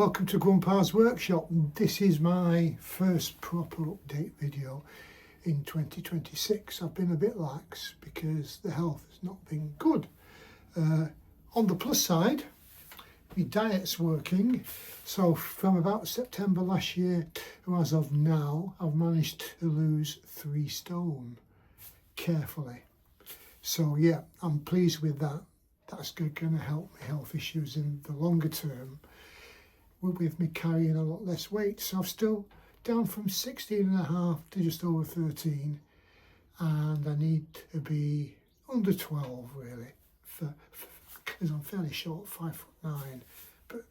welcome to Grandpa's Workshop. This is my first proper update video in 2026. I've been a bit lax because the health has not been good. On the plus side, my diet's working. So from about September last year to as of now, I've managed to lose 3 stone carefully. So yeah, I'm pleased with that. That's going to help my health issues in the longer term with me carrying a lot less weight. So I'm still down from 16.5 to just over 13, and I need to be under 12 really, because I'm fairly short, 5'9", but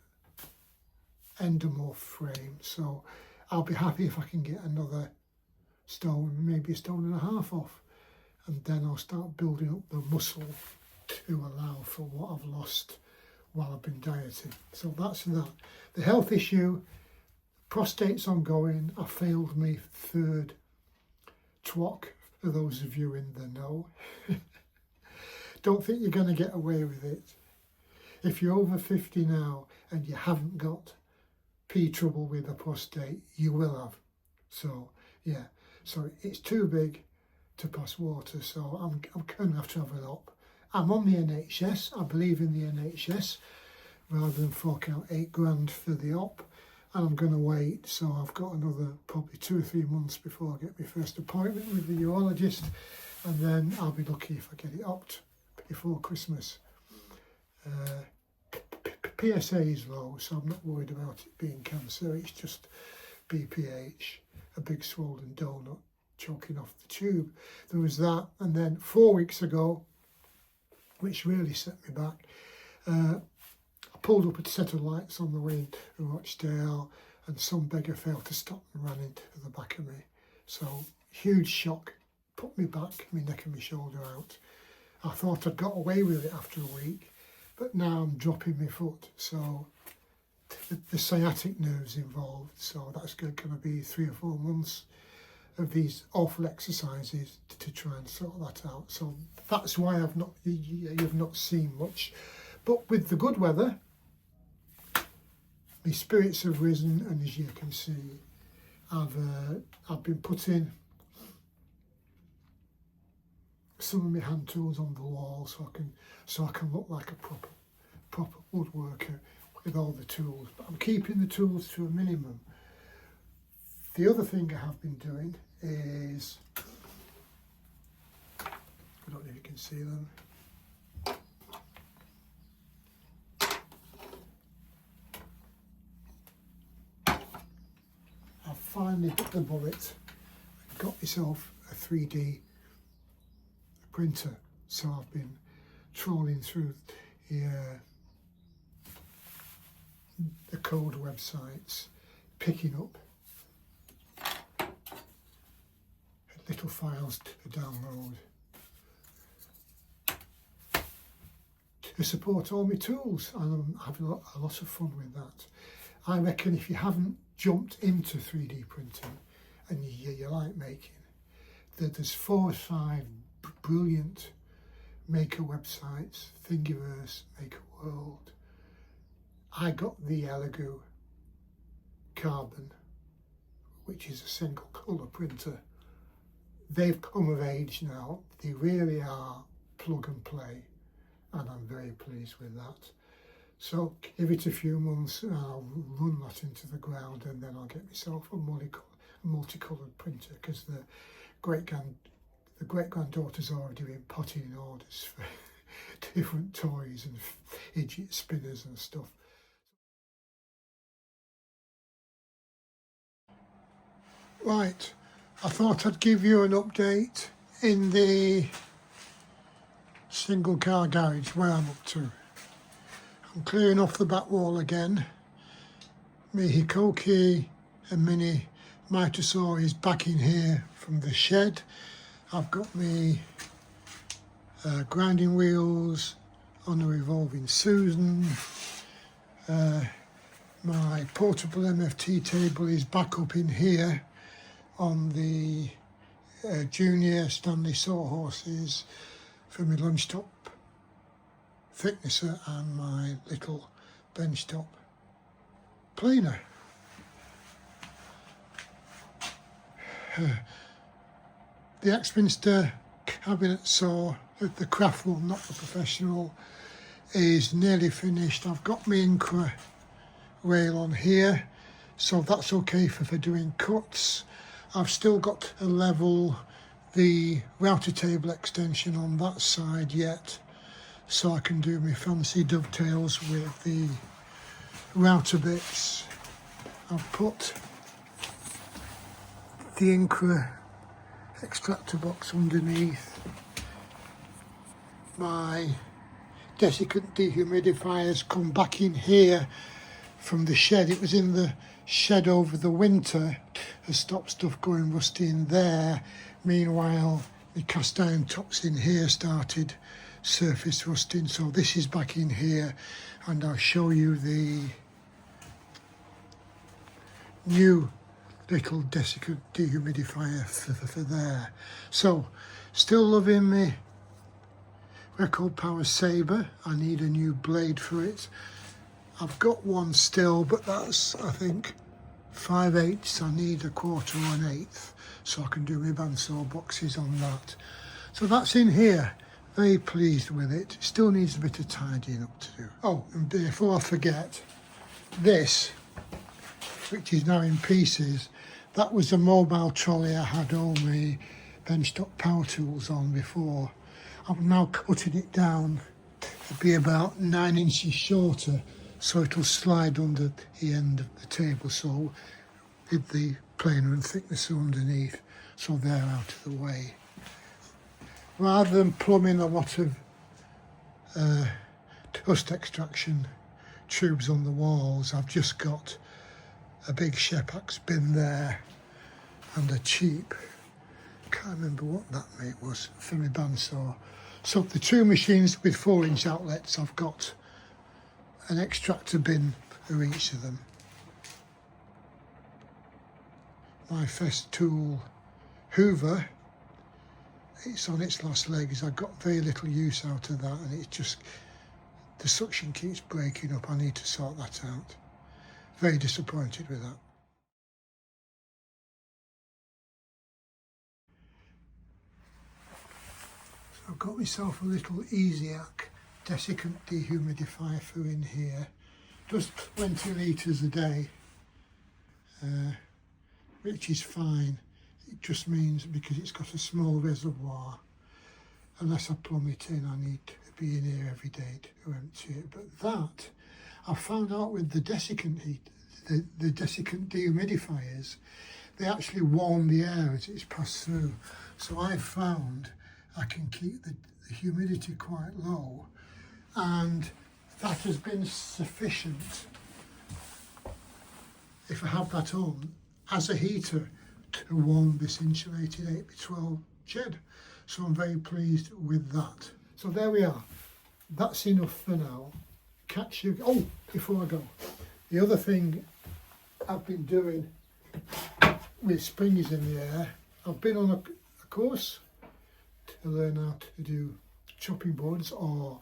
endomorph frame. So I'll be happy if I can get another stone, maybe a stone and a half off, and then I'll start building up the muscle to allow for what I've lost while I've been dieting. So that's that. The health issue, prostate's ongoing. I failed my 3rd TWOC, for those of you in the know. Don't think you're going to get away with it. If you're over 50 now and you haven't got P trouble with the prostate, you will have. So yeah, so it's too big to pass water, so I'm going to have it up. I'm on the NHS, I believe in the NHS, rather than fork out 8 grand for the op, and I'm going to wait, so I've got another probably 2 or 3 months before I get my first appointment with the urologist, and then I'll be lucky if I get it upped before Christmas. PSA is low, so I'm not worried about it being cancer, it's just BPH, a big swollen donut choking off the tube. There was that, and then 4 weeks ago, which really set me back, I pulled up a set of lights on the way into Rochdale, and some beggar failed to stop and ran into the back of me. So huge shock, put me back, my neck and my shoulder out. I thought I'd got away with it after a week, but now I'm dropping my foot. So the sciatic nerve's involved, so that's going to be 3 or 4 months of these awful exercises to try and sort that out. So that's why you've not seen much. But with the good weather, my spirits have risen, and as you can see, I've been putting some of my hand tools on the wall so I can look like a proper woodworker with all the tools. But I'm keeping the tools to a minimum. The other thing I have been doing is, I don't know if you can see them, I've finally bit the bullet and got myself a 3D printer. So I've been trawling through the code websites, picking up little files to download to support all my tools, and I'm having a lot of fun with that. I reckon if you haven't jumped into 3D printing and you like making, there's 4 or 5 brilliant maker websites, Thingiverse, Maker World. I got the Elegoo Carbon, which is a single colour printer. They've come of age now. They really are plug and play, and I'm very pleased with that. So give it a few months and I'll run that into the ground, and then I'll get myself a multicoloured printer, because the great-granddaughter's already been potting in orders for different toys and fidget spinners and stuff. Right. I thought I'd give you an update in the single car garage where I'm up to. I'm clearing off the back wall again. My Hikoki and mini mitosaur is back in here from the shed. I've got my grinding wheels on a revolving Susan. My portable MFT table is back up in here on the junior Stanley sawhorses for my lunch top thicknesser and my little bench top planer. The Axminster cabinet saw, the craft one, not the professional, is nearly finished. I've got my Incra rail on here, so that's okay for doing cuts. I've still got to level the router table extension on that side yet, so I can do my fancy dovetails with the router bits. I've put the Incra extractor box underneath. My desiccant dehumidifiers come back in here from the shed. It was in the shed over the winter, has stopped stuff going rusty in there. Meanwhile, the cast iron tops in here started surface rusting, so this is back in here, and I'll show you the new little desiccant dehumidifier for there. So, still loving me Record Power Sabre. I need a new blade for it. I've got one still, but that's, I think, 5/8. I need a 1/4 or 1/8, so I can do my bandsaw boxes on that. So that's in here. Very pleased with it. Still needs a bit of tidying up to do. Oh, and before I forget, this, which is now in pieces, that was a mobile trolley I had all my benchtop power tools on before. I'm now cutting it down to be about 9 inches shorter, so it'll slide under the end of the table, so with the planer and thicknesser underneath, so they're out of the way. Rather than plumbing a lot of dust extraction tubes on the walls, I've just got a big Shepax bin there and a cheap, can't remember what that mate was, for my bandsaw. So the two machines with 4-inch outlets, I've got an extractor bin for each of them. My Festool Hoover, it's on its last legs. I got very little use out of that, and it's just, the suction keeps breaking up. I need to sort that out. Very disappointed with that. So I've got myself a little Easyac desiccant dehumidifier for in here. Just 20 litres a day, which is fine. It just means because it's got a small reservoir, unless I plumb it in, I need to be in here every day to empty it. But that, I found out with the desiccant heat, the desiccant dehumidifiers, they actually warm the air as it's passed through. So I've found I can keep the humidity quite low, and that has been sufficient, if I have that on, as a heater to warm this insulated 8x12 shed. So I'm very pleased with that. So there we are. That's enough for now. Catch you. Oh, before I go, the other thing I've been doing with springs in the air, I've been on a course to learn how to do chopping boards, or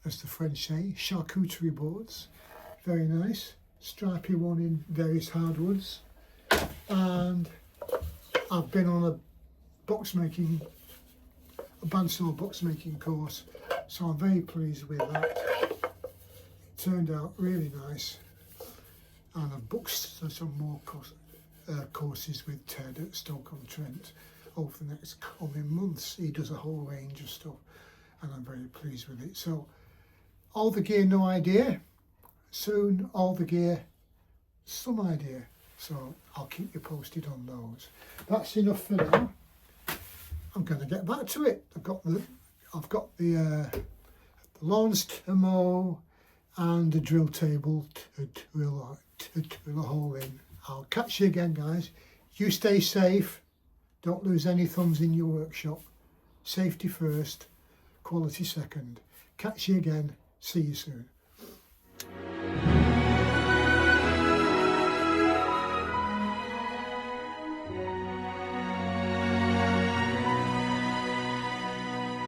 as the French say, charcuterie boards. Very nice. Stripy one in various hardwoods. And I've been on a bandsaw box making course, so I'm very pleased with that. It turned out really nice, and I've booked some more courses with Ted at Stoke-on-Trent over the next coming months. He does a whole range of stuff, and I'm very pleased with it. So all the gear, no idea. Soon all the gear, some idea. So I'll keep you posted on those. That's enough for now. I'm going to get back to it. I've got the lawns to mow and the drill table to drill a hole in. I'll catch you again, guys. You stay safe. Don't lose any thumbs in your workshop. Safety first, quality second. Catch you again. See you soon.